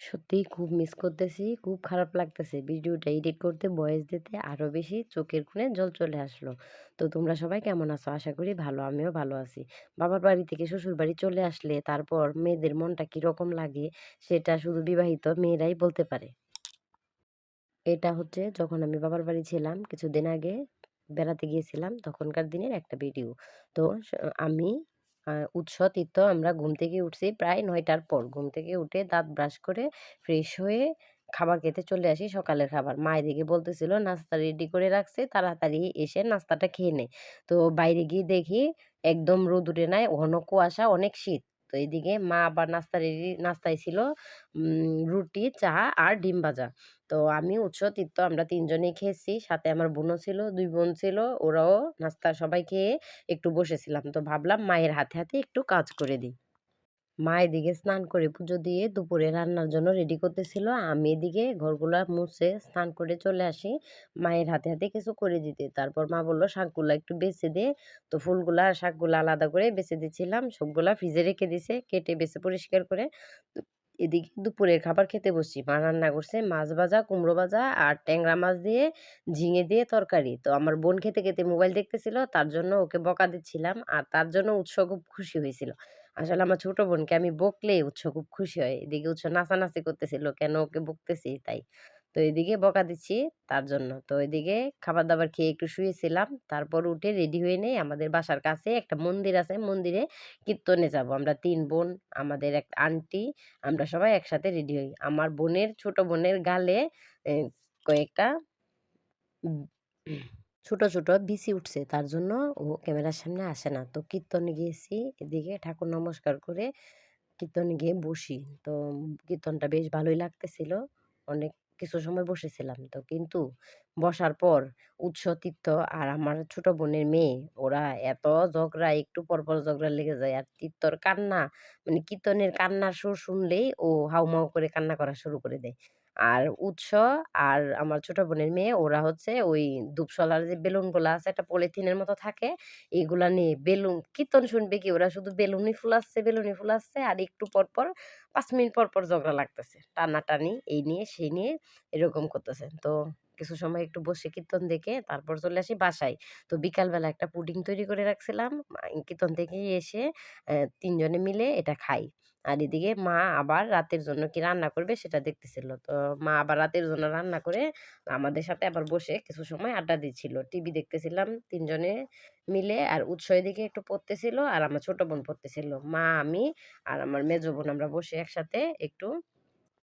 সত্যিই খুব মিস করতেছি। খুব খারাপ লাগতেছে। ভিডিওটা এডিট করতে, ভয়েস দিতে আরো বেশি চোখের কোণে জল চলে আসলো। তো তোমরা সবাই কেমন আছো? আশা করি ভালো। আমিও ভালো আছি। বাবার বাড়ি থেকে শ্বশুর বাড়ি চলে আসলে তারপর মেয়েদের মনটা কিরকম লাগে সেটা শুধু বিবাহিত মেয়েরাই বলতে পারে। এটা হচ্ছে যখন আমি বাবার বাড়ি ছিলাম কিছুদিন আগে বেড়াতে গিয়েছিলাম তখনকার দিনের একটা ভিডিও। তো আমি উৎস তিথ্য আমরা ঘুম থেকে উঠছি প্রায় ৯ টার পর। ঘুম থেকে উঠে দাঁত ব্রাশ করে ফ্রেশ হয়ে খাবার খেতে চলে আসি সকালের খাবার। মা এদিকে বলতেছিল নাস্তা রেডি করে রাখছে তাড়াতাড়ি এসে নাস্তাটা খেয়ে নে। তো বাইরে গিয়ে দেখি একদম রোদ উঠে নাই, ঘন কুয়াশা, অনেক শীত। তো এদিকে মা আবার নাস্তায় ছিল রুটি, চা আর ডিম ভাজা। তো আমি, উৎস, তিত্ত আমরা ৩ জনেই খেয়েছি। সাথে আমার বোনও ছিল, ২ বোন ছিল। ওরাও নাস্তা সবাই খেয়ে একটু বসেছিলাম। তো ভাবলাম মায়ের হাতে, হাতে একটু কাজ করে দিই। মা এদিকে স্নান করে পুজো দিয়ে দুপুরে রান্নার জন্য রেডি করতেছিল। আমি এদিকে ঘরগুলা মুছে স্নান করে চলে আসি মায়ের হাতে, হাতে কিছু করে দিতে। তারপর মা বলল, "শাকগুলা একটু বেছে দে।" তো ফুলগুলা আর শাকগুলা আলাদা করে বেছে দিচ্ছিলাম। সবগুলা ফ্রিজে রেখে দিছে, কেটে বেছে পরিষ্কার করে। তো এদিকে দুপুরের খাবার খেতে বসছি। মা রান্না করছে মাছ ভাজা, কুমড়ো ভাজা আর ট্যাংরা মাছ দিয়ে ঝিঙে দিয়ে তরকারি। তো আমার বোন খেতে, খেতে মোবাইল দেখতেছিল। তার জন্য ওকে বকা দিচ্ছিলাম। আর তার জন্য উৎস খুব খুশি হয়েছিল। আসলে আমার ছোট বোনকে আমি বকলেই উৎস খুব খুশি হয়। এদিকে উৎস নাচানাচি করতেছিল, কেন ওকে বকতেছি তাই। তো এদিকে বকা দিচ্ছি তার জন্য। তো এদিকে খাবার-দাবার খেয়ে একটু শুয়েছিলাম। তারপর উঠে রেডি হয়ে নেই। আমাদের বাসার কাছে একটা মন্দির আছে। মন্দিরে কীর্তনে যাবো। আমরা ৩ বোন, আমাদের এক আন্টি, আমরা সবাই একসাথে রেডি হই। আমার ছোট বোনের গালে এ কয়েকটা উম ছোট, ছোট বিচি উঠছে। তার জন্য ও ক্যামেরার সামনে আসে না। তো কীর্তনে গিয়েছি। এদিকে ঠাকুর নমস্কার করে কীর্তনে গিয়ে বসি। তো কীর্তনটা বেশ ভালোই লাগতেছিল। অনেক কিছু সময় বসেছিলাম। তো কিন্তু বসার পর তিথ্য আর আমার ছোট বোনের মেয়ে ওরা এত ঝগড়া, একটু পরপর ঝগড়া লেগে যায়। আর তিথ্যর কান্না, মানে কীর্তনের কান্নার সুর শুনলেই ও হাউমাউ করে কান্না করা শুরু করে দেয়। আর আর আমার ছোট বোনের মেয়ে ওরা হচ্ছে ওই ধূপশলার যে বেলুনগুলা আছে একটা পলিথিনের মতো থাকে, এগুলা নিয়ে বেলুন কীর্তন শুনবে কি ওরা শুধু বেলুনই ফুলাচ্ছে আর একটু পরপর ৫ মিনিট পরপর ঝগড়া লাগতেছে। টানাটানি এই নিয়ে সেই নিয়ে এরকম করতেছে। তো কিছু সময় একটু বসে কীর্তন দেখে তারপর চলে আসি বাসায়। তো বিকালবেলা একটা পুডিং তৈরি করে রাখছিলাম। কীর্তন থেকে এসে ৩ জনে মিলে এটা খাই। আর এদিকে মা আবার রাতের জন্য কি রান্না করবে সেটা দেখতেছিল। তো মা আবার রাতের জন্য রান্না করে আমাদের সাথে আবার বসে কিছু সময় আড্ডা দিচ্ছিল। টিভি দেখতেছিলাম ৩ জনে মিলে। আর উৎস এদিকে একটু পড়তেছিল আর আমার ছোট বোন পড়তেছিল। মা, আমি আর আমার মেজো বোন আমরা বসে একসাথে একটু